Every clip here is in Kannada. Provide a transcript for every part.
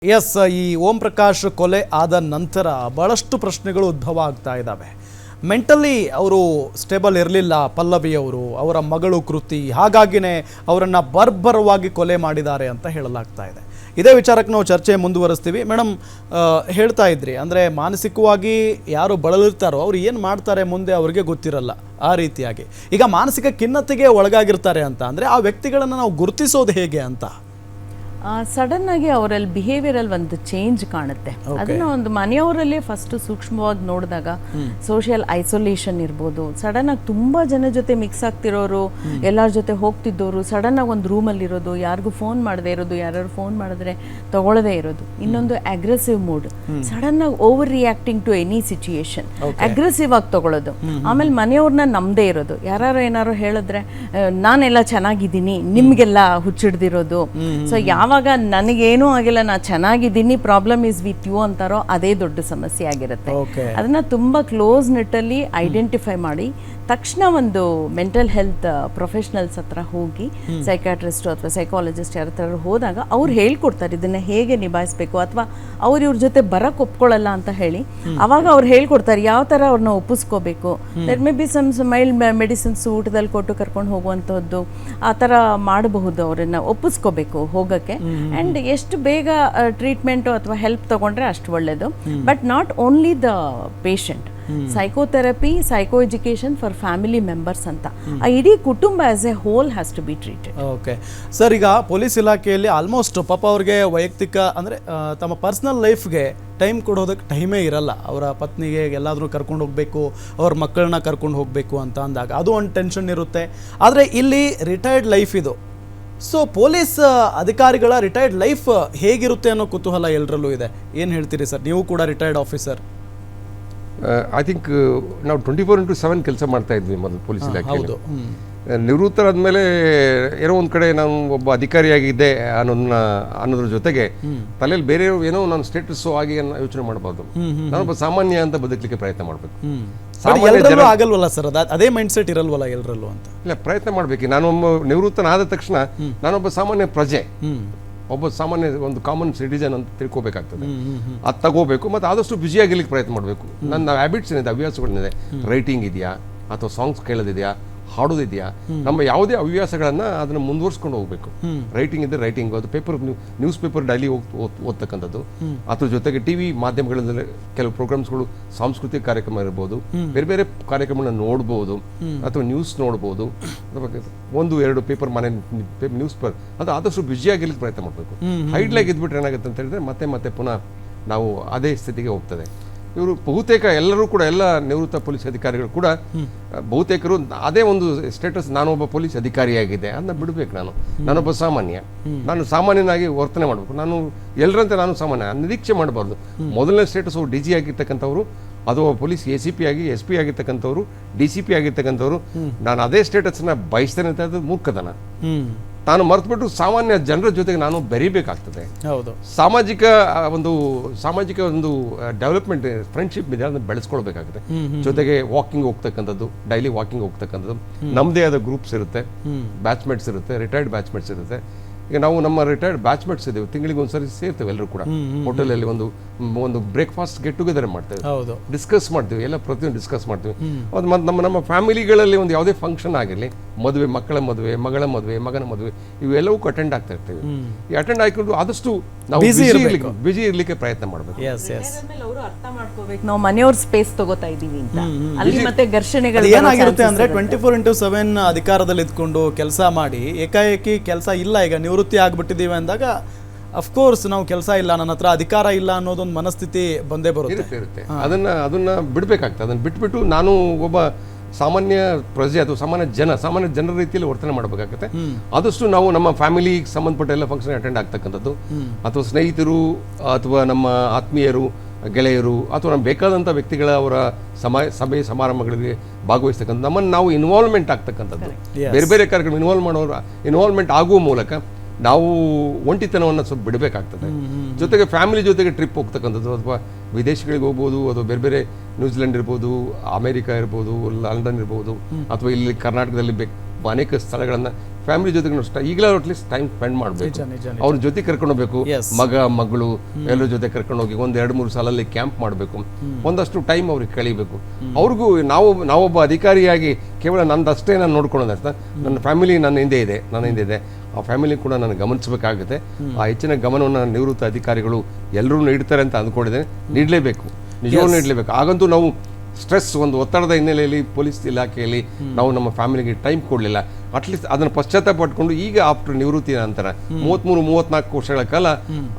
ಎಸ್, ಈ ಓಂ ಪ್ರಕಾಶ್ ಕೊಲೆ ಆದ ನಂತರ ಬಹಳಷ್ಟು ಪ್ರಶ್ನೆಗಳು ಉದ್ಭವ ಆಗ್ತಾ ಇದ್ದಾವೆ. ಮೆಂಟಲಿ ಅವರು ಸ್ಟೇಬಲ್ ಇರಲಿಲ್ಲ ಪಲ್ಲವಿ ಅವರು, ಅವರ ಮಗಳು ಕೃತಿ, ಹಾಗಾಗಿನೇ ಅವರನ್ನು ಬರ್ಬರವಾಗಿ ಕೊಲೆ ಮಾಡಿದ್ದಾರೆ ಅಂತ ಹೇಳಲಾಗ್ತಾ ಇದೆ. ಇದೇ ವಿಚಾರಕ್ಕೆ ನಾವು ಚರ್ಚೆ ಮುಂದುವರಿಸ್ತೀವಿ. ಮೇಡಮ್, ಹೇಳ್ತಾ ಇದ್ರಿ ಅಂದರೆ ಮಾನಸಿಕವಾಗಿ ಯಾರು ಬಳಲಿರ್ತಾರೋ ಅವ್ರು ಏನು ಮಾಡ್ತಾರೆ ಮುಂದೆ ಅವ್ರಿಗೆ ಗೊತ್ತಿರಲ್ಲ. ಆ ರೀತಿಯಾಗಿ ಈಗ ಮಾನಸಿಕ ಖಿನ್ನತೆಗೆ ಒಳಗಾಗಿರ್ತಾರೆ ಅಂತ ಅಂದರೆ ಆ ವ್ಯಕ್ತಿಗಳನ್ನು ನಾವು ಗುರುತಿಸೋದು ಹೇಗೆ ಅಂತ? ಸಡನ್ ಆಗಿ ಅವರಲ್ಲಿ ಬಿಹೇವಿಯರ್ ಒಂದು ಚೇಂಜ್ ಕಾಣುತ್ತೆ. ಅದನ್ನ ಒಂದು ಮನೆಯವರಲ್ಲೇ ಫಸ್ಟ್ ಸೂಕ್ಷ್ಮವಾಗಿ ನೋಡಿದಾಗ ಸೋಷಿಯಲ್ ಐಸೋಲೇಷನ್ ಇರ್ಬೋದು, ಸಡನ್ ಆಗಿ ತುಂಬಾ ಜನ ಜೊತೆ ಮಿಕ್ಸ್ ಆಗ್ತಿರೋರು, ಎಲ್ಲರ ಜೊತೆ ಹೋಗ್ತಿದ್ದವರು, ಸಡನ್ ಆಗಿ ಒಂದು ರೂಮಲ್ಲಿ ಇರೋದು, ಯಾರಿಗೂ ಫೋನ್ ಮಾಡದೇ ಇರೋದು, ಯಾರು ಫೋನ್ ಮಾಡಿದ್ರೆ ತಗೊಳ್ಳದೇ ಇರೋದು. ಇನ್ನೊಂದು ಅಗ್ರೆಸಿವ್ ಮೂಡ್, ಸಡನ್ ಆಗಿ over reacting to any situation, aggressive ಆಗಿ ತಗೊಳ್ಳೋದು. ಆಮೇಲೆ ಮನೆಯವ್ರನ್ನ ನಂಬದೇ ಇರೋದು, ಯಾರು ಏನಾರು ಹೇಳಿದ್ರೆ ನಾನೆಲ್ಲ ಚೆನ್ನಾಗಿದ್ದೀನಿ, ನಿಮ್ಗೆಲ್ಲ ಹುಚ್ಚಿಡ್ದಿರೋದು. ಸೊ ಯಾವಾಗ ನನಗೇನೂ ಆಗಿಲ್ಲ, ನಾ ಚೆನ್ನಾಗಿದ್ದೀನಿ, ಪ್ರಾಬ್ಲಮ್ ಇಸ್ ವಿತ್ ಯು ಅಂತಾರೋ ಅದೇ ದೊಡ್ಡ ಸಮಸ್ಯೆ ಆಗಿರುತ್ತೆ. ಅದನ್ನ ತುಂಬಾ ಕ್ಲೋಸ್ ನೆಟ್ಟಲ್ಲಿ ಐಡೆಂಟಿಫೈ ಮಾಡಿ ತಕ್ಷಣ ಒಂದು ಮೆಂಟಲ್ ಹೆಲ್ತ್ ಪ್ರೊಫೆಷನಲ್ಸ್ ಹತ್ರ ಹೋಗಿ, ಸೈಕಾಟ್ರಿಸ್ಟ್ ಅಥವಾ ಸೈಕಾಲಜಿಸ್ಟ್ ಯಾರ ಹತ್ರ ಹೋದಾಗ ಅವ್ರು ಹೇಳ್ಕೊಡ್ತಾರೆ ಇದನ್ನ ಹೇಗೆ ನಿಭಾಯಿಸ್ಬೇಕು, ಅಥವಾ ಅವ್ರು ಇವ್ರ ಜೊತೆ ಬರಕ್ ಒಪ್ಕೊಳ್ಳಲ್ಲ ಅಂತ ಹೇಳಿ ಅವಾಗ ಅವ್ರು ಹೇಳ್ಕೊಡ್ತಾರೆ ಯಾವ ತರ ಅವ್ರನ್ನ ಒಪ್ಪಿಸ್ಕೋಬೇಕು. There may be some mild medicines ಊಟದಲ್ಲಿ ಕೊಟ್ಟು ಕರ್ಕೊಂಡು ಹೋಗುವಂಥದ್ದು, ಆ ಥರ ಮಾಡಬಹುದು. ಅವರನ್ನ ಒಪ್ಪಿಸ್ಕೋಬೇಕು ಹೋಗಕ್ಕೆ. ಅಂಡ್ ಎಷ್ಟು ಬೇಗ ಟ್ರೀಟ್ಮೆಂಟು ಅಥವಾ ಹೆಲ್ಪ್ ತಗೊಂಡ್ರೆ ಅಷ್ಟು ಒಳ್ಳೇದು. But not only the patient, psychotherapy, psycho education for family members ಅಂತ ಆ ಇಡೀ ಕುಟುಂಬ as a whole has to be treated. Okay sir, ಈಗ ಪೊಲೀಸ್ ಇಲಾಖೆಯಲ್ಲಿ ಆಲ್ಮೋಸ್ಟ್ ಪಾಪ ಅವ್ರಿಗೆ ವೈಯಕ್ತಿಕ ಅಂದರೆ ತಮ್ಮ ಪರ್ಸನಲ್ ಲೈಫ್ಗೆ ಟೈಮ್ ಕೊಡೋದಕ್ಕೆ ಟೈಮೇ ಇರಲ್ಲ. ಅವರ ಪತ್ನಿಗೆ ಎಲ್ಲಾದರೂ ಕರ್ಕೊಂಡು ಹೋಗಬೇಕು, ಅವ್ರ ಮಕ್ಕಳನ್ನ ಕರ್ಕೊಂಡು ಹೋಗಬೇಕು ಅಂತ ಅಂದಾಗ ಅದು ಒಂದು ಟೆನ್ಷನ್ ಇರುತ್ತೆ. ಆದರೆ ಇಲ್ಲಿ ರಿಟೈರ್ಡ್ ಲೈಫ್ ಇದು. ಸೊ ಪೊಲೀಸ್ ಅಧಿಕಾರಿಗಳ ರಿಟೈರ್ಡ್ ಲೈಫ್ ಹೇಗಿರುತ್ತೆ ಅನ್ನೋ ಕುತೂಹಲ ಎಲ್ಲರಲ್ಲೂ ಇದೆ. ಏನು ಹೇಳ್ತೀರಿ ಸರ್, ನೀವು ಕೂಡ ರಿಟೈರ್ಡ್ ಆಫೀಸರ್? ಐ ಥಿಂಕ್ ನಾವು 24/7 ಕೆಲಸ ಮಾಡ್ತಾ ಇದ್ವಿ ಮೊದಲು ಪೊಲೀಸ್ ಇಲಾಖೆಯಲ್ಲಿ. ನಿವೃತ್ತರಾದ್ಮೇಲೆ ಏನೋ ಒಂದು ಕಡೆ ನಾನು ಒಬ್ಬ ಅಧಿಕಾರಿಯಾಗಿದ್ದೆ ಅನ್ನೋದ್ರ ಜೊತೆಗೆ ತಲೆಯಲ್ಲಿ ಬೇರೆ ಏನೋ ನಾನು ಸ್ಟೇಟಸ್ ಆಗಿ ಯೋಚನೆ ಮಾಡಬಾರ್ದು. ನಾನೊಬ್ಬ ಸಾಮಾನ್ಯ ಅಂತ ಬದುಕಲಿಕ್ಕೆ ಪ್ರಯತ್ನ ಮಾಡಬೇಕು. ಆಗಲ್ವಲ್ಲ ಸರ್, ಅದೇ ಮೈಂಡ್ ಸೆಟ್ ಇರಲ್ವಲ್ಲ ಎಲ್ಲರಲ್ಲೂ ಅಂತ? ಇಲ್ಲ, ಪ್ರಯತ್ನ ಮಾಡಬೇಕು. ನಾನೊಬ್ಬ ನಿವೃತ್ತನಾದ ತಕ್ಷಣ ನಾನೊಬ್ಬ ಸಾಮಾನ್ಯ ಪ್ರಜೆ, ಒಬ್ಬ ಸಾಮಾನ್ಯ ಒಂದು ಕಾಮನ್ ಸಿಟಿಜನ್ ಅಂತ ತಿಳ್ಕೋಬೇಕಾಗ್ತದೆ. ಅದು ತಗೋಬೇಕು ಮತ್ತು ಆದಷ್ಟು ಬ್ಯುಸಿಯಾಗಿರ್ಲಿಕ್ಕೆ ಪ್ರಯತ್ನ ಮಾಡಬೇಕು. ನನ್ನ ಹ್ಯಾಬಿಟ್ಸ್ ಏನಿದೆ, ಹವ್ಯಾಸಗಳೇನಿದೆ, ರೈಟಿಂಗ್ ಇದೆಯಾ ಅಥವಾ ಸಾಂಗ್ಸ್ ಕೇಳೋದಿದೆಯಾ, ಹಾಡೋದಿದೆಯಾ, ನಮ್ಮ ಯಾವುದೇ ಹವ್ಯಾಸಗಳನ್ನು ಅದನ್ನು ಮುಂದುವರ್ಸ್ಕೊಂಡು ಹೋಗಬೇಕು. ರೈಟಿಂಗ್ ಇದ್ದರೆ ರೈಟಿಂಗ್, ಅದು ನ್ಯೂಸ್ ಪೇಪರ್ ಡೈಲಿ ಓದ್ತಕ್ಕಂಥದ್ದು, ಅದ್ರ ಜೊತೆಗೆ ಟಿವಿ ಮಾಧ್ಯಮಗಳಲ್ಲಿ ಕೆಲವು ಪ್ರೋಗ್ರಾಮ್ಸ್ಗಳು, ಸಾಂಸ್ಕೃತಿಕ ಕಾರ್ಯಕ್ರಮ ಇರ್ಬೋದು, ಬೇರೆ ಬೇರೆ ಕಾರ್ಯಕ್ರಮಗಳನ್ನ ನೋಡ್ಬೋದು, ಅಥವಾ ನ್ಯೂಸ್ ನೋಡ್ಬೋದು, ಒಂದು ಎರಡು ಪೇಪರ್ ಮನೆ ನ್ಯೂಸ್ ಪೇಪರ್, ಅದು ಆದಷ್ಟು ಬ್ಯುಸಿಯಾಗಿರ್ಲಿಕ್ಕೆ ಪ್ರಯತ್ನ ಮಾಡಬೇಕು. ಹೈಡ್ಲಾಗಿ ಇದ್ಬಿಟ್ರೆ ಏನಾಗುತ್ತೆ ಅಂತ ಹೇಳಿದ್ರೆ ಮತ್ತೆ ಪುನಃ ನಾವು ಅದೇ ಸ್ಥಿತಿಗೆ ಹೋಗ್ತದೆ. ಇವರು ಬಹುತೇಕ ಎಲ್ಲರೂ ಕೂಡ, ಎಲ್ಲ ನಿವೃತ್ತ ಪೊಲೀಸ್ ಅಧಿಕಾರಿಗಳು ಕೂಡ ಬಹುತೇಕರು ಅದೇ ಒಂದು ಸ್ಟೇಟಸ್, ನಾನೊಬ್ಬ ಪೊಲೀಸ್ ಅಧಿಕಾರಿಯಾಗಿದೆ, ಅದನ್ನ ಬಿಡಬೇಕು. ನಾನೊಬ್ಬ ಸಾಮಾನ್ಯ, ನಾನು ಸಾಮಾನ್ಯನಾಗಿ ವರ್ತನೆ ಮಾಡಬೇಕು. ನಾನು ಎಲ್ಲರಂತೆ ನಾನು ಸಾಮಾನ್ಯ, ನಿರೀಕ್ಷೆ ಮಾಡಬಾರ್ದು. ಮೊದಲನೇ ಸ್ಟೇಟಸ್ ಅವರು DG ಆಗಿರ್ತಕ್ಕಂಥವ್ರು, ಅದು ಪೊಲೀಸ್ ACP ಆಗಿ SP ಆಗಿರ್ತಕ್ಕಂಥವ್ರು, DCP ಆಗಿರ್ತಕ್ಕಂಥವ್ರು, ನಾನು ಅದೇ ಸ್ಟೇಟಸ್ನ ಬಯಸ್ತೇನೆ ಅಂತ ಅದು ಮೂರ್ಖತನ. ನಾನು ಮರೆತುಬಿಟ್ಟು ಸಾಮಾನ್ಯ ಜನರ ಜೊತೆಗೆ ನಾನು ಬೆರೀಬೇಕಾಗ್ತದೆ. ಹೌದು, ಸಾಮಾಜಿಕ ಒಂದು ಡೆವಲಪ್ಮೆಂಟ್, ಫ್ರೆಂಡ್ಶಿಪ್ ಇದೆ, ಅದನ್ನು ಬೆಳೆಸ್ಕೊಳ್ಬೇಕಾಗುತ್ತೆ. ಜೊತೆಗೆ ವಾಕಿಂಗ್ ಹೋಗ್ತಕ್ಕಂಥದ್ದು, ಡೈಲಿ ವಾಕಿಂಗ್ ಹೋಗ್ತಕ್ಕಂಥದ್ದು, ನಮ್ಮದೇ ಆದ ಗ್ರೂಪ್ಸ್ ಇರುತ್ತೆ, ಬ್ಯಾಚ್ಮೇಟ್ಸ್ ಇರುತ್ತೆ, ರಿಟೈರ್ಡ್ ಬ್ಯಾಚ್ಮೇಟ್ಸ್ ಇರುತ್ತೆ. ಈಗ ನಾವು ನಮ್ಮ ರಿಟೈರ್ಡ್ ಬ್ಯಾಚ್ಮೇಟ್ಸ್ ಇದ್ದೇವೆ, ತಿಂಗಳಿಗೆ ಒಂದ್ಸರಿ ಸೇರ್ತೇವೆ ಎಲ್ಲರೂ ಕೂಡ ಹೋಟೆಲಲ್ಲಿ, ಒಂದು ಬ್ರೇಕ್ಫಾಸ್ಟ್ ಗೆಟ್ ಟುಗೆದರ್ ಮಾಡ್ತೇವೆ, ಡಿಸ್ಕಸ್ ಮಾಡ್ತೀವಿ, ಎಲ್ಲ ಪ್ರತಿಯೊಂದು ಡಿಸ್ಕಸ್ ಮಾಡ್ತೀವಿ. ಅದು ನಮ್ಮ ಫ್ಯಾಮಿಲಿಗಳಲ್ಲಿ ಒಂದು ಯಾವುದೇ ಫಂಕ್ಷನ್ ಆಗಿರಲಿ, ಮದುವೆ, ಮಕ್ಕಳ ಮದುವೆ, ಮಗಳ ಮದುವೆ, ಮಗನ ಮದುವೆ, ಇವೆಲ್ಲವೂ ಅಟೆಂಡ್ ಆಗ್ತಾ ಇರ್ತೀವಿ. ಈ ಅಟೆಂಡ್ ಆಗಿಕೊಂಡು ಆದಷ್ಟು ನಾವು ಬಿಜಿ ಇರ್ಲಿಕ್ಕೆ ಪ್ರಯತ್ನ ಮಾಡಬೇಕು. ಅರ್ಥ ಮಾಡ್ಕೋಬೇಕು, ನಾವು ಮನೆಯವ್ರ ಸ್ಪೇಸ್ ತಗೋತಾ ಇದೀವಿ ಅಂತ. ಅಲ್ಲಿ ಮತ್ತೆ ಘರ್ಷಣೆಗಳು ಏನಾಗಿರುತ್ತೆ ಅಂದ್ರೆ 24/7 ಅಧಿಕಾರದಲ್ಲಿ ಇದ್ಕೊಂಡು ಕೆಲಸ ಮಾಡಿ ಏಕಾಏಕಿ ಕೆಲಸ ಇಲ್ಲ, ಈಗ ನಿವೃತ್ತಿ ಆಗ್ಬಿಟ್ಟಿದೀವಿ ಅಂದಾಗ ಅಫ್ಕೋರ್ಸ್ ನಾವು ಕೆಲಸ ಇಲ್ಲ, ನನ್ನ ಹತ್ರ ಅಧಿಕಾರ ಇಲ್ಲ ಅನ್ನೋದೊಂದು ಮನಸ್ಥಿತಿ ಬಂದೇ ಬರುತ್ತೆ. ಅದನ್ನ ಬಿಡ್ಬೇಕಾಗ್ತದೆ. ಅದನ್ನ ಬಿಟ್ಬಿಟ್ಟು ನಾನು ಒಬ್ಬ ಸಾಮಾನ್ಯ ಪ್ರಜೆ ಅಥವಾ ಸಾಮಾನ್ಯ ಜನರ ರೀತಿಯಲ್ಲಿ ವರ್ತನೆ ಮಾಡಬೇಕಾಗುತ್ತೆ. ಆದಷ್ಟು ನಾವು ನಮ್ಮ ಫ್ಯಾಮಿಲಿಗೆ ಸಂಬಂಧಪಟ್ಟ ಎಲ್ಲ ಫಂಕ್ಷನ್ ಅಟೆಂಡ್ ಆಗ್ತಕ್ಕಂಥದ್ದು, ಅಥವಾ ಸ್ನೇಹಿತರು ಅಥವಾ ನಮ್ಮ ಆತ್ಮೀಯರು, ಗೆಳೆಯರು, ಅಥವಾ ನಮ್ಗೆ ಬೇಕಾದಂಥ ವ್ಯಕ್ತಿಗಳ ಅವರ ಸಭೆ ಸಮಾರಂಭಗಳಿಗೆ ಭಾಗವಹಿಸ್ತಕ್ಕಂಥ, ನಮ್ಮನ್ನು ನಾವು ಇನ್ವಾಲ್ವ್ಮೆಂಟ್ ಆಗ್ತಕ್ಕಂಥದ್ದು, ಬೇರೆ ಬೇರೆ ಕಾರ್ಯಕ್ರಮ ಇನ್ವಾಲ್ವ್ಮೆಂಟ್ ಆಗುವ ಮೂಲಕ ನಾವು ಒಂಟಿತನವನ್ನು ಸ್ವಲ್ಪ ಬಿಡಬೇಕಾಗ್ತದೆ. ಜೊತೆಗೆ ಫ್ಯಾಮಿಲಿ ಜೊತೆಗೆ ಟ್ರಿಪ್ ಹೋಗ್ತಕ್ಕಂಥದ್ದು, ಅಥವಾ ವಿದೇಶಗಳಿಗೆ ಹೋಗ್ಬೋದು, ಅಥವಾ ಬೇರೆ ಬೇರೆ ನ್ಯೂಜಿಲೆಂಡ್ ಇರ್ಬೋದು, ಅಮೆರಿಕ ಇರ್ಬೋದು, ಲಂಡನ್ ಇರ್ಬೋದು, ಅಥವಾ ಇಲ್ಲಿ ಕರ್ನಾಟಕದಲ್ಲಿ ಅನೇಕ ಸ್ಥಳಗಳನ್ನು ಫ್ಯಾಮಿಲಿ ಜೊತೆಗೆ ಈಗಲೇ ಅಟ್ಲೀಸ್ಟ್ ಟೈಮ್ ಸ್ಪೆಂಡ್ ಮಾಡಬೇಕು, ಅವ್ರ ಜೊತೆ ಕರ್ಕೊಂಡು ಹೋಗ್ಬೇಕು. ಮಗ ಮಗಳು ಎಲ್ಲರ ಜೊತೆ ಕರ್ಕೊಂಡು ಹೋಗಿ 1-2-3 ಸಾಲಲ್ಲಿ ಕ್ಯಾಂಪ್ ಮಾಡಬೇಕು, ಒಂದಷ್ಟು ಟೈಮ್ ಅವ್ರಿಗೆ ಕಳಿಬೇಕು. ಅವ್ರಿಗೂ ನಾವೊಬ್ಬ ಅಧಿಕಾರಿಯಾಗಿ ಕೇವಲ ನಂದಷ್ಟೇ ನಾನು ನೋಡ್ಕೊಳ್ಳೋದು ಅರ್ಥ, ನನ್ನ ಫ್ಯಾಮಿಲಿ ನನ್ನ ಹಿಂದೆ ಇದೆ, ಆ ಫ್ಯಾಮಿಲಿ ಕೂಡ ನಾನು ಗಮನಿಸಬೇಕಾಗುತ್ತೆ. ಆ ಹೆಚ್ಚಿನ ಗಮನವನ್ನು ನಿವೃತ್ತ ಅಧಿಕಾರಿಗಳು ಎಲ್ಲರೂ ನೀಡ್ತಾರೆ ಅಂತ ಅಂದ್ಕೊಂಡಿದ್ದೇನೆ. ನೀಡಲೇಬೇಕು, ನಿಜವಾಗ್ಲೂ ನೀಡಲೇಬೇಕು. ಆಗಂತೂ ನಾವು ಸ್ಟ್ರೆಸ್, ಒಂದು ಒತ್ತಡದ ಹಿನ್ನೆಲೆಯಲ್ಲಿ ಪೊಲೀಸ್ ಇಲಾಖೆಯಲ್ಲಿ ನಾವು ನಮ್ಮ ಫ್ಯಾಮಿಲಿಗೆ ಟೈಮ್ ಕೊಡಲಿಲ್ಲ. ಅಟ್ಲೀಸ್ಟ್ ಅದನ್ನು ಪಶ್ಚಾತ್ತಾಪ ಪಟ್ಕೊಂಡು ಈಗ ಆಫ್ಟರ್ ನಿವೃತ್ತಿ ನಂತರ 33-34 ವರ್ಷಗಳ ಕಾಲ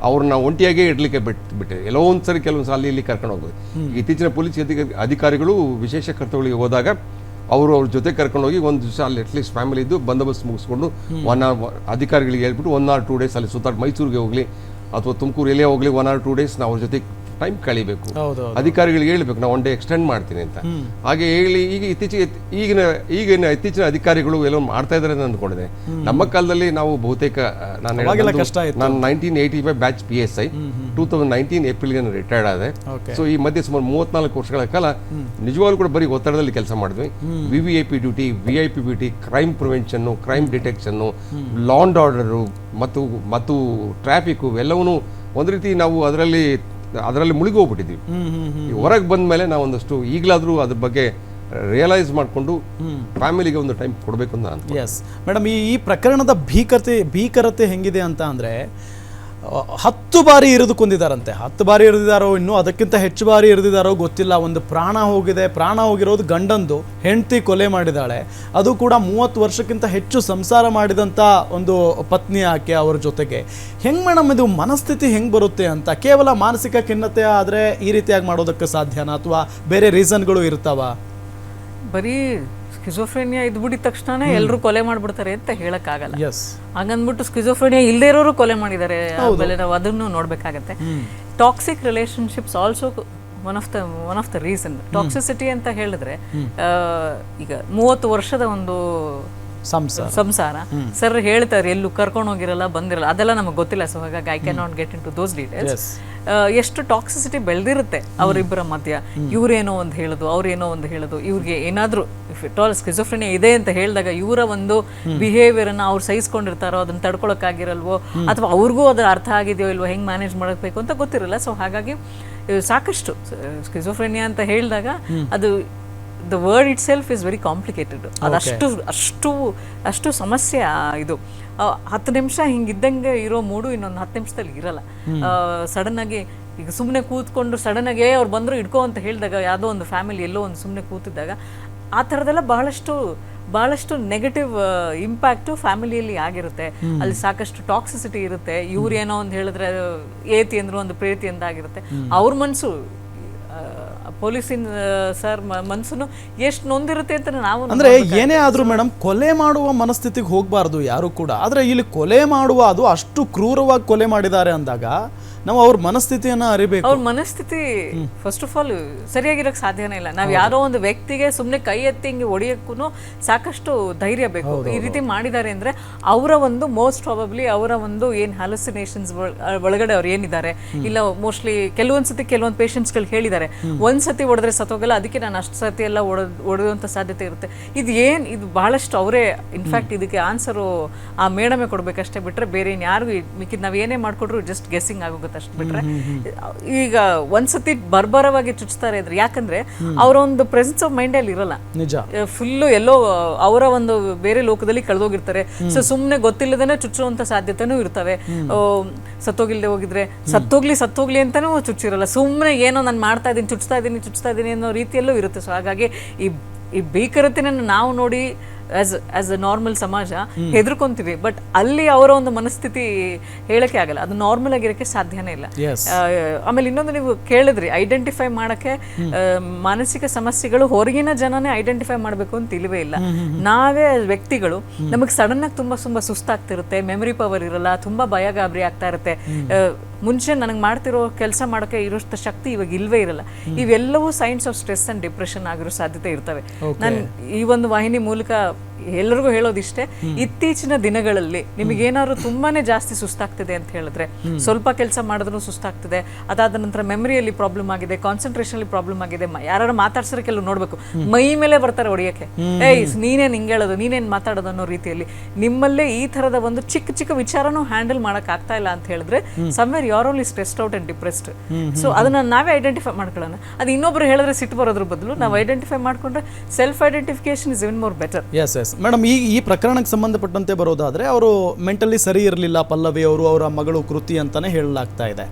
ಅವ್ರನ್ನ ಒಂಟಿಯಾಗೇ ಇಡ್ಲಿಕ್ಕೆ ಬಿಟ್ಟೆ. ಎಲ್ಲೋ ಒಂದ್ಸರಿ ಕೆಲವೊಂದು ಸಾಲ ಇಲ್ಲಿ ಕರ್ಕೊಂಡು ಹೋಗೋದು. ಇತ್ತೀಚಿನ ಪೊಲೀಸ್ ಅಧಿಕಾರಿಗಳು ವಿಶೇಷ ಕರ್ತವ್ಯಗಳಿಗೆ ಹೋದಾಗ ಅವ್ರ ಜೊತೆ ಕರ್ಕೊಂಡು ಹೋಗಿ ಒಂದು ದಿವಸ ಅಲ್ಲಿ ಅಟ್ಲೀಸ್ಟ್ ಫ್ಯಾಮಿಲಿ ಇದ್ದು ಬಂದೋಬಸ್ತ್ ಮುಗಿಸ್ಕೊಂಡು ಅಧಿಕಾರಿಗಳಿಗೆ ಹೇಳ್ಬಿಟ್ಟು 1 or 2 days ಅಲ್ಲಿ ಸುತ್ತಾಡಿ ಮೈಸೂರಿಗೆ ಹೋಗ್ಲಿ ಅಥವಾ ತುಮಕೂರು ಎಲ್ಲೇ ಹೋಗ್ಲಿ 1 or 2 days ನಾವು ಅವ್ರ ಜೊತೆ ಟೈಮ್ ಕಳಿಬೇಕು. ಅಧಿಕಾರಿಗಳಿಗೆ ಹೇಳ್ಬೇಕು ನಾವು 1 day ಎಕ್ಸ್ಟೆಂಡ್ ಮಾಡ್ತೀನಿ ಅಂತ. ಹಾಗೆ ಹೇಳಿ ಈಗ ಈಗಿನ ಇತ್ತೀಚಿನ ಅಧಿಕಾರಿಗಳು ಎಲ್ಲೋ ಮಾಡ್ತಾ ಇದ್ದಾರೆ ಅಂತ ಅಂದ್ಕೊಂಡಿದೆ. ನಮ್ಮ ಕಾಲದಲ್ಲಿ ನಾವು ಬಹುತೇಕ ನಾನು 1985 ಬ್ಯಾಚ್ PSI 2019 ಏಪ್ರಿಲ್ಗೆ ರಿಟೈರ್ಡ್ ಆದೆ. ಸೊ ಈ ಮಧ್ಯೆ ಸುಮಾರು 34 ವರ್ಷಗಳ ಕಾಲ ನಿಜವಾಗ್ಲೂ ಕೂಡ ಬರೀ ಒತ್ತಡದಲ್ಲಿ ಕೆಲಸ ಮಾಡಿದ್ವಿ. VVIP duty, VIP duty, crime prevention, crime detection, law and order ಮತ್ತು ಟ್ರಾಫಿಕ್ ಎಲ್ಲವನ್ನೂ ಒಂದು ರೀತಿ ನಾವು ಅದರಲ್ಲಿ ಮುಳುಗಿ ಹೋಗ್ಬಿಟ್ಟಿದ್ವಿ. ಹೊರಗೆ ಬಂದ ಮೇಲೆ ನಾವು ಒಂದಷ್ಟು ಈಗಲಾದರೂ ಅದ್ರ ಬಗ್ಗೆ ರಿಯಲೈಸ್ ಮಾಡಿಕೊಂಡು ಫ್ಯಾಮಿಲಿಗೆ ಒಂದು ಟೈಮ್ ಕೊಡಬೇಕು ಅಂತ ನಾನು. ಎಸ್ ಮೇಡಮ್, ಈ ಪ್ರಕರಣದ ಭೀಕರತೆ ಹೆಂಗಿದೆ ಅಂತ ಅಂದರೆ 10 ಬಾರಿ ಇರಿದು ಕೊಂದಿದ್ದಾರಂತೆ. 10 ಬಾರಿ ಇರಿದಿದ್ದಾರೋ, ಇನ್ನೂ ಅದಕ್ಕಿಂತ ಹೆಚ್ಚು ಬಾರಿ ಇರಿದಿದ್ದಾರೋ ಗೊತ್ತಿಲ್ಲ. ಒಂದು ಪ್ರಾಣ ಹೋಗಿರೋದು ಗಂಡಂದು, ಹೆಂಡತಿ ಕೊಲೆ ಮಾಡಿದ್ದಾಳೆ. ಅದು ಕೂಡ 30 ವರ್ಷಕ್ಕಿಂತ ಹೆಚ್ಚು ಸಂಸಾರ ಮಾಡಿದಂಥ ಒಂದು ಪತ್ನಿ ಆಕೆ. ಅವ್ರ ಜೊತೆಗೆ ಹೆಂಗೆ ಮೇಡಮ್ ಇದು ಮನಸ್ಥಿತಿ ಹೆಂಗೆ ಬರುತ್ತೆ ಅಂತ? ಕೇವಲ ಮಾನಸಿಕ ಖಿನ್ನತೆ ಆದರೆ ಈ ರೀತಿಯಾಗಿ ಮಾಡೋದಕ್ಕೆ ಸಾಧ್ಯನಾ, ಅಥವಾ ಬೇರೆ ರೀಸನ್ಗಳು ಇರ್ತಾವ? ಬರೀ ಸ್ಕಿಜೋಫ್ರೇನಿಯಾ ಇದ್ಬಿಟ್ಟಿದ ತಕ್ಷಣ ಎಲ್ಲರೂ ಕೊಲೆ ಮಾಡ್ಬಿಡ್ತಾರೆ ಅಂತ ಹೇಳಕ್ಕಾಗಲ್ಲ. ಹಾಗಂದ್ಬಿಟ್ಟು ಸ್ಕಿಜೋಫ್ರೇನಿಯಾ ಇಲ್ಲದೇ ಇರೋರು ಕೊಲೆ ಮಾಡಿದ್ದಾರೆ, ಆಮೇಲೆ ನಾವು ಅದನ್ನು ನೋಡ್ಬೇಕಾಗತ್ತೆ. Toxic relationships also one of the reason. Toxicity ಅಂತ ಹೇಳಿದ್ರೆ ಈಗ 30 ವರ್ಷದ ಒಂದು ಸಂಸಾರ ಸರ್ ಹೇಳ್ತಾರೆ, ಎಲ್ಲೂ ಕರ್ಕೊಂಡು ಹೋಗಿರಲ್ಲ, ಬಂದಿರಲ್ಲ, ಅದೆಲ್ಲ ನಮಗೆ ಗೊತ್ತಿಲ್ಲ. ಸೊ ಹಾಗಾಗಿ I can not get in to those details. ಎಷ್ಟು ಟಾಕ್ಸಿಸಿಟಿ ಬೆಳೆದಿರುತ್ತೆ ಅವರಿಬ್ಬರ ಮಧ್ಯ. ಇವ್ರೇನೋ ಒಂದು ಹೇಳೋದು, ಅವ್ರೇನೋ ಒಂದು ಹೇಳೋದು, ಇವ್ರಿಗೆ ಏನಾದರೂ ಇಫ್ ಇಟ್ ಆಲ್ ಸ್ಕಿಜೋಫ್ರೆನಿಯಾ ಇದೆ ಅಂತ ಹೇಳಿದಾಗ ಇವರ ಒಂದು ಬಿಹೇವಿಯರನ್ನು ಅವ್ರು ಸಹಿಸ್ಕೊಂಡಿರ್ತಾರೋ, ಅದನ್ನ ತಡ್ಕೊಳಕ್ಕಾಗಿರಲ್ವೋ, ಅಥವಾ ಅವ್ರಿಗೂ ಅದರ ಅರ್ಥ ಆಗಿದೆಯೋ ಇಲ್ವೋ, ಹೆಂಗೆ ಮ್ಯಾನೇಜ್ ಮಾಡಬೇಕು ಅಂತ ಗೊತ್ತಿರಲ್ಲ. ಸೊ ಹಾಗಾಗಿ ಸಾಕಷ್ಟು ಸ್ಕಿಜೋಫ್ರೆನಿಯಾ ಅಂತ ಹೇಳಿದಾಗ ಅದು the word it self is very complicated. ಅಷ್ಟು ಸಮಸ್ಯೆ ಇದು. 10 ನಿಮಿಷ ಹಿಂಗಿದ್ದಂಗೆ ಇರೋ ಮೂಡು ಇನ್ನೊಂದು 10 ನಿಮಿಷದಲ್ಲಿ ಇರಲ್ಲ. ಸಡನ್ ಆಗಿ ಈಗ ಸುಮ್ಮನೆ ಕೂತ್ಕೊಂಡು ಸಡನ್ ಆಗಿ ಅವ್ರು ಬಂದರು ಇಡ್ಕೋ ಅಂತ ಹೇಳಿದಾಗ, ಯಾವುದೋ ಒಂದು ಫ್ಯಾಮಿಲಿ ಎಲ್ಲೋ ಒಂದು ಸುಮ್ಮನೆ ಕೂತಿದ್ದಾಗ ಆ ಥರದೆಲ್ಲ ಬಹಳಷ್ಟು ನೆಗೆಟಿವ್ ಇಂಪ್ಯಾಕ್ಟು ಫ್ಯಾಮಿಲಿಯಲ್ಲಿ ಆಗಿರುತ್ತೆ. ಅಲ್ಲಿ ಸಾಕಷ್ಟು ಟಾಕ್ಸಿಸಿಟಿ ಇರುತ್ತೆ. ಇವ್ರು ಏನೋ ಒಂದು ಹೇಳಿದ್ರೆ ಏತಿ ಅಂದ್ರು ಒಂದು ಪ್ರೀತಿ ಅಂತ ಆಗಿರುತ್ತೆ. ಅವ್ರ ಮನಸ್ಸು, ಪೊಲೀಸಿನ ಸರ್ ಮನಸ್ಸು ಎಷ್ಟು ನೊಂದಿರುತ್ತೆ ಅಂತ ನಾವು ಅಂದ್ರೆ ಏನೇ ಆದ್ರೂ ಮೇಡಮ್, ಕೊಲೆ ಮಾಡುವ ಮನಸ್ಥಿತಿಗೆ ಹೋಗಬಾರ್ದು ಯಾರು ಕೂಡ. ಆದ್ರೆ ಇಲ್ಲಿ ಕೊಲೆ ಮಾಡುವ, ಅದು ಅಷ್ಟು ಕ್ರೂರವಾಗಿ ಕೊಲೆ ಮಾಡಿದ್ದಾರೆ ಅಂದಾಗ ನಾವು ಅವ್ರ ಮನಸ್ಥಿತಿಯನ್ನ ಅರಿಬೇಕು. ಅವ್ರ ಮನಸ್ಥಿತಿ ಫಸ್ಟ್ ಆಫ್ ಆಲ್ ಸರಿಯಾಗಿರಕ್ಕೆ ಸಾಧ್ಯನೇ ಇಲ್ಲ. ನಾವು ಯಾರೋ ಒಂದು ವ್ಯಕ್ತಿಗೆ ಸುಮ್ಮನೆ ಕೈ ಎತ್ತಿ ಹಿಂಗೆ ಹೊಡೆಯೋಕ್ಕೂ ಸಾಕಷ್ಟು ಧೈರ್ಯ ಬೇಕು. ಈ ರೀತಿ ಮಾಡಿದ್ದಾರೆ ಅಂದ್ರೆ ಅವರ ಒಂದು ಮೋಸ್ಟ್ ಪ್ರಾಬಬ್ಲಿ ಅವರ ಒಂದು ಏನು ಹ್ಯಾಲುಸಿನೇಷನ್ಸ್ ಒಳಗಡೆ ಅವ್ರು ಏನಿದ್ದಾರೆ, ಇಲ್ಲ ಮೋಸ್ಟ್ಲಿ ಕೆಲವೊಂದು ಪೇಷಂಟ್ಸ್ಗಳು ಹೇಳಿದ್ದಾರೆ, ಒಂದ್ಸತಿ ಹೊಡೆದ್ರೆ ಸತ್ತೋಗಲ್ಲ, ಅದಕ್ಕೆ ನಾನು ಅಷ್ಟು ಸತಿ ಎಲ್ಲ ಹೊಡೆಯುವಂಥ ಸಾಧ್ಯತೆ ಇರುತ್ತೆ. ಇದು ಬಹಳಷ್ಟು ಅವರೇ ಇನ್ಫ್ಯಾಕ್ಟ್ ಇದಕ್ಕೆ ಆನ್ಸರು ಆ ಮೇಡಮೇ ಕೊಡ್ಬೇಕಷ್ಟೇ, ಬಿಟ್ರೆ ಬೇರೆ ಇನ್ಯಾರಿಗೂ ಮಿಕ್ಕಿದ್ ನಾವು ಏನೇ ಮಾಡ್ಕೊಟ್ರು ಜಸ್ಟ್ ಗೆಸ್ಸಿಂಗ್ ಆಗೋಗುತ್ತೆ ಅಷ್ಟು ಬಿಟ್ರೆ. ಈಗ ಒಂದ್ಸತಿ ಬರ್ಬರವಾಗಿ ಚುಚ್ತಾರೆ ಇದ್ರೆ, ಯಾಕಂದ್ರೆ ಅವರ ಒಂದು ಪ್ರೆಸೆನ್ಸ್ ಆಫ್ ಮೈಂಡ್ ಅಲ್ಲಿ ಇರಲ್ಲ, ಫುಲ್ಲು ಎಲ್ಲೋ ಅವರ ಒಂದು ಬೇರೆ ಲೋಕದಲ್ಲಿ ಕಳೆದೋಗಿರ್ತಾರೆ. ಸೊ ಸುಮ್ಮನೆ ಗೊತ್ತಿಲ್ಲದೇನೆ ಚುಚ್ಚುವಂತ ಸಾಧ್ಯತೆನೂ ಇರ್ತವೆ. ಸತ್ತೋಗಿಲ್ದೆ ಹೋಗಿದ್ರೆ ಸತ್ತೋಗ್ಲಿ ಅಂತಾನೂ ಚುಚ್ಚಿರಲ್ಲ, ಸುಮ್ಮನೆ ಏನೋ ನಾನು ಮಾಡ್ತಾ ಚುಚ್ತಾ ಇದ್ದೀನಿ ಅನ್ನೋ ರೀತಿಯಲ್ಲೂ ಇರುತ್ತೆ. ಸೊ ಹಾಗಾಗಿ ಈ ಭೀಕರತೆಯನ್ನು ನಾವು ನೋಡಿ ಆಸ್ ಅ ನಾರ್ಮಲ್ ಸಮಾಜ ಹೆದರ್ಕೊಂತೀವಿ, ಬಟ್ ಅಲ್ಲಿ ಅವರ ಒಂದು ಮನಸ್ಥಿತಿ ಹೇಳಕ್ಕೆ ಆಗಲ್ಲ, ಅದು ನಾರ್ಮಲ್ ಆಗಿರೋಕ್ಕೆ ಸಾಧ್ಯನೇ ಇಲ್ಲ. ಆಮೇಲೆ ಇನ್ನೊಂದು ನೀವು ಕೇಳಿದ್ರಿ, ಐಡೆಂಟಿಫೈ ಮಾಡಕ್ಕೆ ಮಾನಸಿಕ ಸಮಸ್ಯೆಗಳು ಹೊರಗಿನ ಜನನೇ ಐಡೆಂಟಿಫೈ ಮಾಡಬೇಕು ಅಂತ ಇಲ್ಲವೇ ಇಲ್ಲ. ನಾವೇ ವ್ಯಕ್ತಿಗಳು ನಮಗೆ ಸಡನ್ ಆಗಿ ತುಂಬಾ ಸುಸ್ತಾಗ್ತಿರುತ್ತೆ, ಮೆಮರಿ ಪವರ್ ಇರಲ್ಲ, ತುಂಬಾ ಭಯ ಗಾಬರಿ ಆಗ್ತಾ ಇರುತ್ತೆ. ಮುಂಚೆ ನನಗೆ ಮಾಡ್ತಿರೋ ಕೆಲಸ ಮಾಡೋಕ್ಕೆ ಇರೋಷ್ಟು ಶಕ್ತಿ ಇವಾಗ ಇಲ್ವೇ ಇರಲ್ಲ. ಇವೆಲ್ಲವೂ science of stress and depression ಆಗಿರೋ ಸಾಧ್ಯತೆ ಇರ್ತವೆ. ನಾನು ಈ ಒಂದು ವಾಹಿನಿ ಮೂಲಕ ಎಲ್ಲರಿಗೂ ಹೇಳೋದಿಷ್ಟೇ, ಇತ್ತೀಚಿನ ದಿನಗಳಲ್ಲಿ ನಿಮಗೇನಾದ್ರು ತುಂಬಾನೇ ಜಾಸ್ತಿ ಸುಸ್ತಾಗ್ತಿದೆ ಅಂತ ಹೇಳಿದ್ರೆ, ಸ್ವಲ್ಪ ಕೆಲಸ ಮಾಡಿದ್ರು ಸುಸ್ತಾಗ್ತಿದೆ, ಅದಾದ ನಂತರ ಮೆಮರಿಯಲ್ಲಿ ಪ್ರಾಬ್ಲಮ್ ಆಗಿದೆ, ಕಾನ್ಸಂಟ್ರೇಷನ್ ಅಲ್ಲಿ ಪ್ರಾಬ್ಲಮ್ ಆಗಿದೆ, ಯಾರು ಮಾತಾಡ್ಸಿದ್ರೆ ಕೆಲವು ನೋಡ್ಬೇಕು ಮೈ ಮೇಲೆ ಬರ್ತಾರೆ ಹೊಡಿಯಕ್ಕೆ, ಏಯ್ ನೀನೇನ್ ಹಿಂಗೆ ಹೇಳೋದು, ನೀನೇನ್ ಮಾತಾಡೋದು ಅನ್ನೋ ರೀತಿಯಲ್ಲಿ ನಿಮ್ಮಲ್ಲೇ ಈ ತರದ ಒಂದು ಚಿಕ್ಕ ಚಿಕ್ಕ ವಿಚಾರನೂ ಹ್ಯಾಂಡಲ್ ಮಾಡಕ್ ಆಗ್ತಾ ಇಲ್ಲ ಅಂತ ಹೇಳಿದ್ರೆ somewhere you are only stressed out and depressed. So ಅದನ್ನ ನಾವೇ ಐಡೆಂಟಿಫೈ ಮಾಡ್ಕೊಳ್ಳೋಣ. ಅದು ಇನ್ನೊಬ್ರು ಹೇಳಿದ್ರೆ ಸಿಟ್ಟು ಬರೋದ್ರ ಬದಲು ನಾವು ಐಡೆಂಟಿಫೈ ಮಾಡ್ಕೊಂಡ್ರೆ self identification is even more better. Yes yes madam, ಈ ಪ್ರಕರಣಕ್ಕೆ ಸಂಬಂಧಪಟ್ಟಂತೆ ಬರೋದಾದ್ರೆ ಅವರು ಮೆಂಟಲಿ ಸರಿ ಇರಲಿಲ್ಲ ಪಲ್ಲವಿ ಅವರು, ಅವರ ಮಗಳು ಕೃತಿ ಅಂತಾನೆ ಹೇಳಲಾಗ್ತಾ ಇದೆ.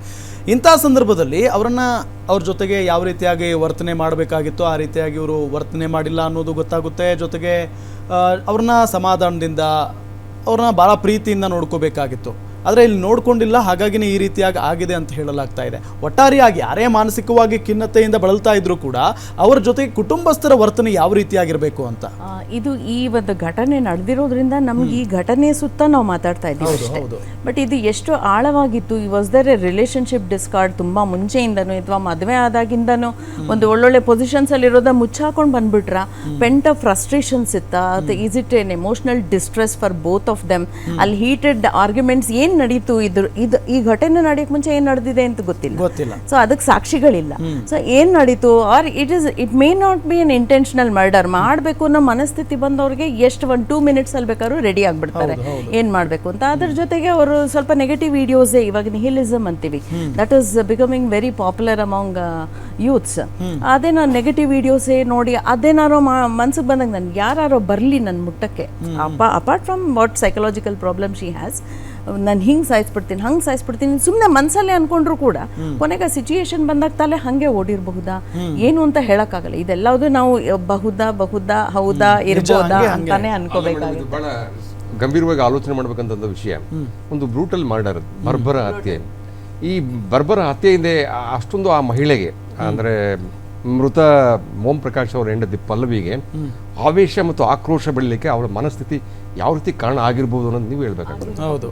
ಇಂಥ ಸಂದರ್ಭದಲ್ಲಿ ಅವ್ರ ಜೊತೆಗೆ ಯಾವ ರೀತಿಯಾಗಿ ವರ್ತನೆ ಮಾಡಬೇಕಾಗಿತ್ತು ಆ ರೀತಿಯಾಗಿ ಇವರು ವರ್ತನೆ ಮಾಡಿಲ್ಲ ಅನ್ನೋದು ಗೊತ್ತಾಗುತ್ತೆ. ಜೊತೆಗೆ ಅವ್ರನ್ನ ಸಮಾಧಾನದಿಂದ ಅವ್ರನ್ನ ಭಾಳ ಪ್ರೀತಿಯಿಂದ ನೋಡ್ಕೋಬೇಕಾಗಿತ್ತು. ಆದರೆ ಇಲ್ಲಿ ನೋಡ್ಕೊಂಡಿಲ್ಲ, ಹಾಗಾಗಿನೇ ಈ ರೀತಿಯಾಗಿ ಆಗಿದೆ ಅಂತ ಹೇಳಲಾಗ್ತಾ ಇದೆ. ಒಟ್ಟಾರೆಯಾಗಿ ಯಾರೇ ಮಾನಸಿಕವಾಗಿ ಖಿನ್ನತೆಯಿಂದ ಬಳಲ್ತಾ ಇದ್ರು ಕೂಡ ಅವರ ಜೊತೆಗೆ ಕುಟುಂಬಸ್ಥರ ವರ್ತನೆ ಯಾವ ರೀತಿಯಾಗಿರಬೇಕು ಅಂತ. ಇದು ಈ ಒಂದು ಘಟನೆ ನಡೆದಿರೋದ್ರಿಂದ ನಮ್ಗೆ ಈ ಘಟನೆ ಸುತ್ತ ನಾವು ಮಾತಾಡ್ತಾ ಇದ್ದೀವಿ ಅಷ್ಟೇ. ಬಟ್ ಇದು ಎಷ್ಟು ಆಳವಾಗಿತ್ತು, ಈ was there a relationship discord ತುಂಬಾ ಮುಂಚೆಯಿಂದನೂ ಅಥವಾ ಮದುವೆ ಆದಾಗಿಂದನೂ ಒಂದು ಒಳ್ಳೊಳ್ಳೆ ಪೊಸಿಷನ್ಸ್ ಅಲ್ಲಿ ಇರೋದ ಮುಚ್ಚಾಕೊಂಡು ಬಂದ್ಬಿಟ್ರ, ಪೆಂಟ್ ಆಫ್ ಫ್ರಸ್ಟ್ರೇಷನ್ಸ್ ಇತ್ತಾ, is it N emotional distress for both of them, ಅಲ್ಲಿ ಹೀಟೆಡ್ ಆರ್ಗ್ಯುಮೆಂಟ್ಸ್ ಏನ್ ನಡೀತು, ಈ ಘಟನೆ ನಡೆಯಕ್ಕೆ ಮುಂಚೆ ಏನ್ ನಡೆದಿದೆ ಅಂತ ಗೊತ್ತಿಲ್ಲ. ಸೊ ಅದಕ್ಕೆ ಸಾಕ್ಷಿಗಳಿಲ್ಲ. ಸೊ ಏನ್ ನಡೀತು, or it may not be an intentional murder. ಮಾಡಬೇಕು ಅನ್ನೋ ಮನಸ್ಥಿತಿ ಬಂದವ್ರಿಗೆ ಎಷ್ಟು 1-2 minutes ಅಲ್ಲಿ ಬೇಕಾದ್ರೂ ರೆಡಿ ಆಗ್ಬಿಡ್ತಾರೆ ಏನ್ ಮಾಡ್ಬೇಕು ಅಂತ. ಅದ್ರ ಜೊತೆಗೆ ಅವರು ಸ್ವಲ್ಪ ನೆಗೆಟಿವ್ ವಿಡಿಯೋಸ್, ಇವಾಗ ನಿಹಿಲಿಸಮ್ ಅಂತೀವಿ, that is becoming very popular among youths. ಅದೇನೋ ನೆಗೆಟಿವ್ ವಿಡಿಯೋಸೇ ನೋಡಿ ಅದೇನಾರೋ ಮನ್ಸಿಗೆ ಬಂದಂಗೆ ನನ್ಗೆ ಯಾರೋ ಬರಲಿ ನನ್ನ ಮುಟ್ಟಕ್ಕೆ, apart from what psychological problem she has, ನಾನು ಹಿಂಗೆ ಸಾಯಿಸ್ಬಿಡ್ತೀನಿ ಹಂಗೆ ಸಾಯಿಸ್ಬಿಡ್ತೀನಿ ಸುಮ್ಮನೆ ಮನಸ್ಸಲ್ಲೇ ಅನ್ಕೊಂಡ್ರು ಕೂಡ ಕೊನೆಗೆ ಸಿಚುಯೇಷನ್ ಬಂದಾಗ ತಲೆ ಹಂಗೆ ಓಡಿರಬಹುದಾ ಏನು ಅಂತ ಹೇಳಕ್ಕಾಗಲ್ಲ. ಇದೆಲ್ಲವುದು ನಾವು ಬಹುದಾ ಹೌದಾ ಇರ್ಬೋದಾ ಅಂತಾನೆ ಅನ್ಕೋಬೇಕಾಗುತ್ತೆ. ಬಹಳ ಗಂಭೀರವಾಗಿ ಆಲೋಚನೆ ಮಾಡ್ಬೇಕಂತ ವಿಷಯ. ಒಂದು ಬ್ರೂಟಲ್ ಮರ್ಡರ್, ಬರ್ಬರ ಹತ್ಯೆ. ಈ ಬರ್ಬರ ಹತ್ಯೆಯಿಂದ ಅಷ್ಟೊಂದು ಆ ಮಹಿಳೆಗೆ, ಅಂದ್ರೆ ಮೃತ ಓಂ ಪ್ರಕಾಶ್ ಅವರ ಹೆಂಡತಿ ಪಲ್ಲವಿಗೆ ಆವೇಶ ಮತ್ತು ಆಕ್ರೋಶ ಬೆಳಲಿಕ್ಕೆ ಅವರ ಮನಸ್ಥಿತಿ ಯಾವ ರೀತಿ ಕಾರಣ ಆಗಿರ್ಬೋದು ಅನ್ನೋದು ನೀವು ಹೇಳ್ಬೇಕಾಗುತ್ತೆ. ಹೌದು,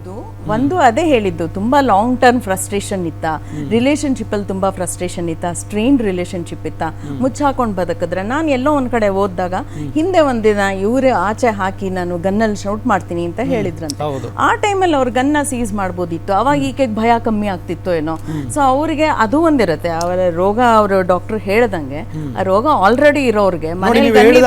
ಒಂದು ಅದೇ ಹೇಳಿದ್ದು, ತುಂಬಾ ಲಾಂಗ್ ಟರ್ಮ್ ಫ್ರಸ್ಟ್ರೇಷನ್ ಇತ್ತ, ರಿಲೇಶನ್ಶಿಪ್ ಅಲ್ಲಿ ತುಂಬಾ ಫ್ರಸ್ಟ್ರೇಷನ್ ಇತ್ತ, ಸ್ಟ್ರೈನ್ಡ್ ರಿಲೇಶನ್ಶಿಪ್ ಇತ್ತ, ಮುಚ್ಚಾಕೊಂಡು ಬದುಕಿದ್ರೆ. ನಾನು ಎಲ್ಲೋ ಒಂದ್ ಕಡೆ ಓದಿದಾಗ ಹಿಂದೆ ಒಂದಿನ ಇವರೇ ಆಚೆ ಹಾಕಿ ನಾನು ಗನ್ನಲ್ಲಿ ಶೌಟ್ ಮಾಡ್ತೀನಿ ಅಂತ ಹೇಳಿದ್ರಂತೆ. ಆ ಟೈಮಲ್ಲಿ ಅವ್ರ ಗನ್ನ ಸೀಸ್ ಮಾಡ್ಬೋದಿತ್ತು, ಅವಾಗ ಈಕೆಗೆ ಭಯ ಕಮ್ಮಿ ಆಗ್ತಿತ್ತು ಏನೋ. ಸೊ ಅವ್ರಿಗೆ ಅದು ಒಂದಿರುತ್ತೆ, ಅವರ ರೋಗ ಅವರು ಡಾಕ್ಟರ್ ಹೇಳ್ದಂಗೆ ಆ ರೋಗ ಆಲ್ರೆಡಿ ಇರೋರ್ಗೆ ಮನೇಲಿ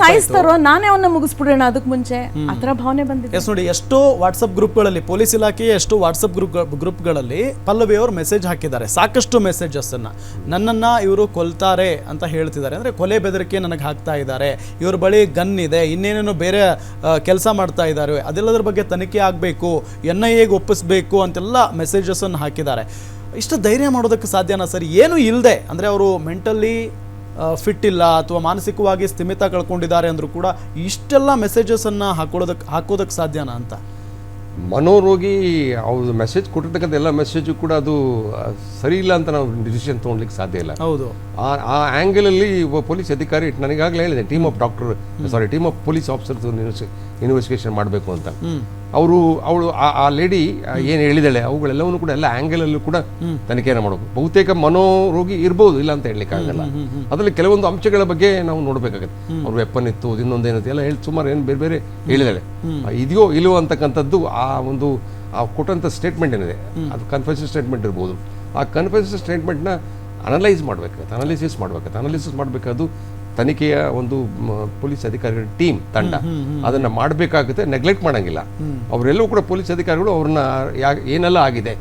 ಸಾಯಿಸ್ತಾರೋ ನಾನೇ ಅವನ್ನ ಮುಗಿಸ್ಬಿಡೋಣ ಅದಕ್ಕೆ ಮುಂಚೆ ಆತರ ಭಾವನೆ ಬಂದಿದೆ. ನೋಡಿ, ಎಷ್ಟೋ ವಾಟ್ಸಪ್ ಗ್ರೂಪ್ಗಳಲ್ಲಿ, ಪೊಲೀಸ್ ಇಲಾಖೆಯ ಎಷ್ಟೋ ವಾಟ್ಸಪ್ ಗ್ರೂಪ್ಗಳಲ್ಲಿ ಪಲ್ಲವಿ ಅವರು ಮೆಸೇಜ್ ಹಾಕಿದ್ದಾರೆ, ಸಾಕಷ್ಟು ಮೆಸೇಜಸ್ ಅನ್ನ. ನನ್ನನ್ನ ಇವರು ಕೊಲ್ತಾರೆ ಅಂತ ಹೇಳ್ತಿದ್ದಾರೆ, ಅಂದ್ರೆ ಕೊಲೆ ಬೆದರಿಕೆ ನನಗೆ ಹಾಕ್ತಾ ಇದ್ದಾರೆ, ಇವ್ರ ಬಳಿ ಗನ್ ಇದೆ, ಇನ್ನೇನೇನೋ ಬೇರೆ ಕೆಲಸ ಮಾಡ್ತಾ ಇದ್ದಾರೆ, ಅದೆಲ್ಲದ್ರ ಬಗ್ಗೆ ತನಿಖೆ ಆಗಬೇಕು, NIA ಗೆ ಒಪ್ಪಿಸ್ಬೇಕು ಅಂತೆಲ್ಲ ಮೆಸೇಜಸ್ ಅನ್ನು ಹಾಕಿದ್ದಾರೆ. ಇಷ್ಟು ಧೈರ್ಯ ಮಾಡೋದಕ್ಕೆ ಸಾಧ್ಯನಾ ಸರ್? ಏನು ಇಲ್ಲದೆ, ಅಂದರೆ ಅವರು ಮೆಂಟಲಿ ಫಿಟ್ ಇಲ್ಲ ಅಥವಾ ಮಾನಸಿಕವಾಗಿ ಸ್ಥಿಮಿತ ಕಳ್ಕೊಂಡಿದ್ದಾರೆ ಅಂದರೂ ಕೂಡ ಇಷ್ಟೆಲ್ಲ ಮೆಸೇಜಸನ್ನು ಹಾಕೋದಕ್ಕೆ ಸಾಧ್ಯನಾ ಅಂತ? ಮನೋರೋಗಿ ಅವ್ರು ಮೆಸೇಜ್ ಕೊಟ್ಟಿರ್ತಕ್ಕಂಥ ಎಲ್ಲ ಮೆಸೇಜು ಕೂಡ ಅದು ಸರಿ ಇಲ್ಲ ಅಂತ ನಾವು ಡಿಸಿಷನ್ ತೊಗೊಳ್ಲಿಕ್ಕೆ ಸಾಧ್ಯ ಇಲ್ಲ. ಹೌದು, ಆ ಆ್ಯಂಗಲಲ್ಲಿ ಒಬ್ಬ ಪೊಲೀಸ್ ಅಧಿಕಾರಿ, ನನಗಾಗಲೇ ಹೇಳಿದೆ, team of police officers investigation ಮಾಡಬೇಕು ಅಂತ. ಅವಳು ಆ ಲೇಡಿ ಏನು ಹೇಳಿದಾಳೆ ಅವುಗಳೆಲ್ಲವನ್ನೂ ಕೂಡ ಎಲ್ಲ ಆ್ಯಂಗಲಲ್ಲೂ ಕೂಡ ತನಿಖೆಯನ್ನು ಮಾಡಬೇಕು. ಬಹುತೇಕ ಮನೋರೋಗಿ ಇರ್ಬೋದು, ಇಲ್ಲ ಅಂತ ಹೇಳಲಿಕ್ಕೆ ಆಗಲ್ಲ. ಅದರಲ್ಲಿ ಕೆಲವೊಂದು ಅಂಶಗಳ ಬಗ್ಗೆ ನಾವು ನೋಡಬೇಕಾಗುತ್ತೆ. ಅವ್ರ ವೆಪನ್ ಇತ್ತು, ಇನ್ನೊಂದೇನತ್ತೆ ಎಲ್ಲ ಹೇಳಿ ಸುಮಾರು ಏನು ಬೇರೆ ಬೇರೆ ಹೇಳಿದಾಳೆ. ಇದೆಯೋ ಇಲ್ಲವೋ ಅಂತಕ್ಕಂಥದ್ದು ಆ ಕೊಟ್ಟಂಥ ಸ್ಟೇಟ್ಮೆಂಟ್ ಏನಿದೆ ಅದು ಕನ್ಫೆಷನ್ ಸ್ಟೇಟ್ಮೆಂಟ್ ಇರ್ಬೋದು. ಆ ಕನ್ಫೆಷನ್ ಸ್ಟೇಟ್ಮೆಂಟ್ನ ಅನಲೈಸಿಸ್ ಮಾಡಬೇಕಾದ್ದು ತನಿಖೆಯ ಒಂದು ಪೊಲೀಸ್ ಅಧಿಕಾರಿಗಳ ಟೀಮ್ ತಂಡ ಅದನ್ನ ಮಾಡಬೇಕಾಗುತ್ತೆ. ನೆಗ್ಲೆಕ್ಟ್ ಮಾಡಂಗಿಲ್ಲ. ಅವರೆಲ್ಲೂ ಕೂಡ ಪೊಲೀಸ್ ಅಧಿಕಾರಿಗಳು ಅವ್ರನ್ನ ಏನೆಲ್ಲ ಆಗಿದೆ,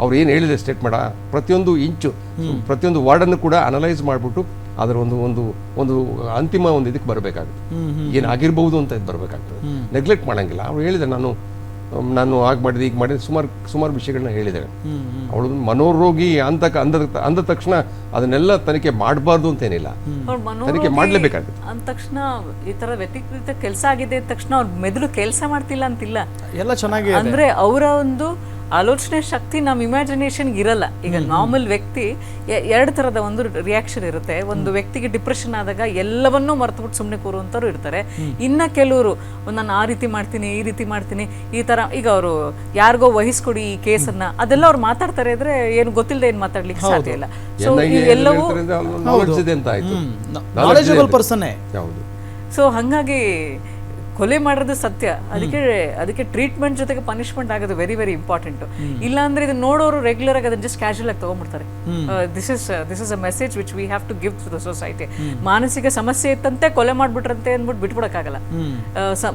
ಅವ್ರು ಏನು ಹೇಳಿದೆ ಸ್ಟೇಟ್ಮೆಂಟ್, ಪ್ರತಿಯೊಂದು ಇಂಚು ಪ್ರತಿಯೊಂದು ವರ್ಡನ್ನು ಕೂಡ ಅನಲೈಸ್ ಮಾಡಿಬಿಟ್ಟು ಅದರ ಒಂದು ಅಂತಿಮ ಒಂದು ಇದಕ್ಕೆ ಬರಬೇಕಾಗುತ್ತೆ. ಏನಾಗಿರ್ಬಹುದು ಅಂತ ಇದು ಬರಬೇಕಾಗ್ತದೆ. ನೆಗ್ಲೆಕ್ಟ್ ಮಾಡಂಗಿಲ್ಲ. ಅವ್ರು ಹೇಳಿದೆ, ನಾನು ಆಗ ಮಾಡಿದೆ ಈಗ ಮಾಡಿದೆ, ಸುಮಾರು ವಿಷಯಗಳನ್ನ ಹೇಳಿದ್ದಾರೆ. ಅವಳು ಮನೋರೋಗಿ ಅಂದ ತಕ್ಷಣ ಅದನ್ನೆಲ್ಲ ತನಿಖೆ ಮಾಡಬಾರ್ದು ಅಂತೇನಿಲ್ಲ, ತನಿಖೆ ಮಾಡಲೇಬೇಕಾಗುತ್ತೆ. ಅಂದ ತಕ್ಷಣ ಈ ತರ ವ್ಯತಿರಿಕ್ತ ಕೆಲಸ ಆಗಿದೆ ಅಂದ ತಕ್ಷಣ ಅವ್ರ ಮೆದುಳು ಕೆಲಸ ಮಾಡ್ತಿಲ್ಲ ಅಂತಿಲ್ಲ, ಎಲ್ಲ ಚೆನ್ನಾಗಿ. ಅಂದ್ರೆ ಅವರ ಒಂದು ಆಲೋಚನೆ ಶಕ್ತಿ ನಮ್ಮ ಇಮ್ಯಾಜಿನೇಷನ್ ಇರಲ್ಲ. ಈಗ ನಾರ್ಮಲ್ ವ್ಯಕ್ತಿ ಎರಡು ಥರದ ಒಂದು ರಿಯಾಕ್ಷನ್ ಇರುತ್ತೆ. ಒಂದು ವ್ಯಕ್ತಿಗೆ ಡಿಪ್ರೆಷನ್ ಆದಾಗ ಎಲ್ಲವನ್ನೂ ಮರ್ತುಬಿಟ್ಟು ಸುಮ್ಮನೆ ಕೂರುವಂಥವ್ರು ಇರ್ತಾರೆ. ಇನ್ನು ಕೆಲವರು ನಾನು ಆ ರೀತಿ ಮಾಡ್ತೀನಿ, ಈ ರೀತಿ ಮಾಡ್ತೀನಿ, ಈ ಥರ. ಈಗ ಅವರು ಯಾರಿಗೋ ವಹಿಸ್ಕೊಡಿ ಈ ಕೇಸನ್ನು, ಅದೆಲ್ಲ ಅವ್ರು ಮಾತಾಡ್ತಾರೆ ಇದ್ರೆ ಏನು ಗೊತ್ತಿಲ್ಲದೆ ಏನು ಮಾತಾಡ್ಲಿಕ್ಕೆ ಸಾಧ್ಯ ಇಲ್ಲ. ಸೊ ಎಲ್ಲವೂ ಸೊ ಹಾಗಾಗಿ ಕೊಲೆ ಮಾಡಿರೋದು ಸತ್ಯ, ಅದಕ್ಕೆ ಟ್ರೀಟ್ಮೆಂಟ್ ಜೊತೆಗೆ ಪನಿಷ್ಮೆಂಟ್ ಆಗೋದು ವೆರಿ ವೆರಿ ಇಂಪಾರ್ಟೆಂಟ್. ಇಲ್ಲ ಅಂದ್ರೆ ಇದು ನೋಡೋರು ರೆಗ್ಯುಲರ್ ಆಗಿ ಅದನ್ನ ಜಸ್ಟ್ ಕ್ಯಾಶುಯಲ್ ಆಗಿ ತಗೊಂಡ್ಬಿಡ್ತಾರೆ. This is a message which we have to give to the society. ಮಾನಸಿಕ ಸಮಸ್ಯೆ ಇತ್ತಂತೆ ಕೊಲೆ ಮಾಡ್ಬಿಟ್ರಂತೆ ಅಂದ್ಬಿಟ್ಟು ಬಿಟ್ಬಿಡಕ್ಕಾಗಲ್ಲ.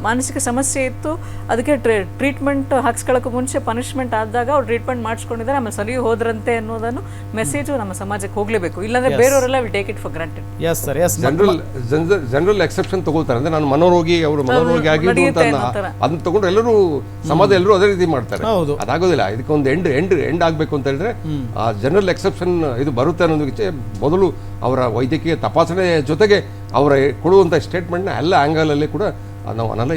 ಮಾನಸಿಕ ಸಮಸ್ಯೆ ಇತ್ತು, ಅದಕ್ಕೆ ಟ್ರೀಟ್ಮೆಂಟ್ ಹಾಕ್ಸ್ಕೊಳ್ಳೋಕೆ ಮುಂಚೆ ಪನಿಷ್ಮೆಂಟ್ ಆದಾಗ ಅವ್ರು ಟ್ರೀಟ್ಮೆಂಟ್ ಮಾಡಿಸ್ಕೊಂಡಿದ್ದಾರೆ, ಆಮೇಲೆ ಸರಿ ಹೋದ್ರಂತೆ ಅನ್ನೋದನ್ನು ಮೆಸೇಜು ನಮ್ಮ ಸಮಾಜಕ್ಕೆ ಹೋಗ್ಲೇಬೇಕು. ಇಲ್ಲಾಂದ್ರೆ ಬೇರೆಯವರೆಲ್ಲ will take it for granted. Yes sir, yes. General exception ತಗೊಳ್ತಾರೆ. ಅಂದ್ರೆ ನಾನು ಮನೋರೋಗಿ ಆಗಿದ್ದು ಅಂತ ಅದನ್ನ ತಗೊಂಡು ಎಲ್ಲರೂ ಸಮಾಜ ಎಲ್ಲರೂ ಅದೇ ರೀತಿ ಮಾಡ್ತಾರೆ. ಅದಾಗೋದಿಲ್ಲ. ಇದಕ್ಕೆ ಒಂದು ಎಂಡ್ ಆಗ್ಬೇಕು ಅಂತ ಹೇಳಿದ್ರೆ ಆ ಜನರಲ್ ಎಕ್ಸೆಪ್ಷನ್ ಇದು ಬರುತ್ತೆ ಅನ್ನೋದಕ್ಕೆ ಮೊದಲು ಅವರ ವೈದ್ಯಕೀಯ ತಪಾಸಣೆ ಜೊತೆಗೆ ಅವರ ಕೊಡುವಂತ ಸ್ಟೇಟ್ಮೆಂಟ್ನ ಎಲ್ಲ ಆಂಗಲ್ ಅಲ್ಲಿ ಕೂಡ ನಾವು ಅನಲೈಸ್